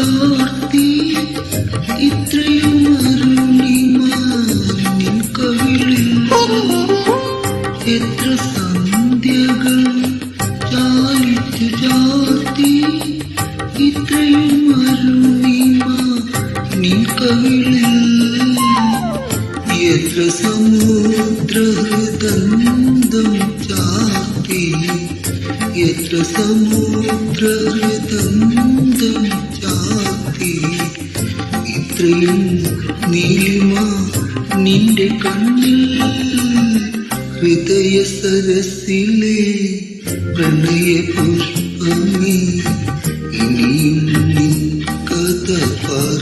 ചാർത്തി ഇത്രയും അരുണിമാനിൻ കവിളിൽ എത്ര സന്ധ്യകൾ ചാലിച്ചു ചാർത്തി ഇത്രയും അരുണിമാനിൻ കവിളിൽ എത്ര സമുദ്രഹൃദന്തം ചാർത്തി എത്ര സമുദ്രഹൃദന്തം ചാർത്തി ഇത്രയും നീലിമ നിന്റെ കണ്ണിൽ ഹൃദയ സരസിലെ പ്രണയ പുഷ്പമേ ഇനിയും നിൻ കഥ പറ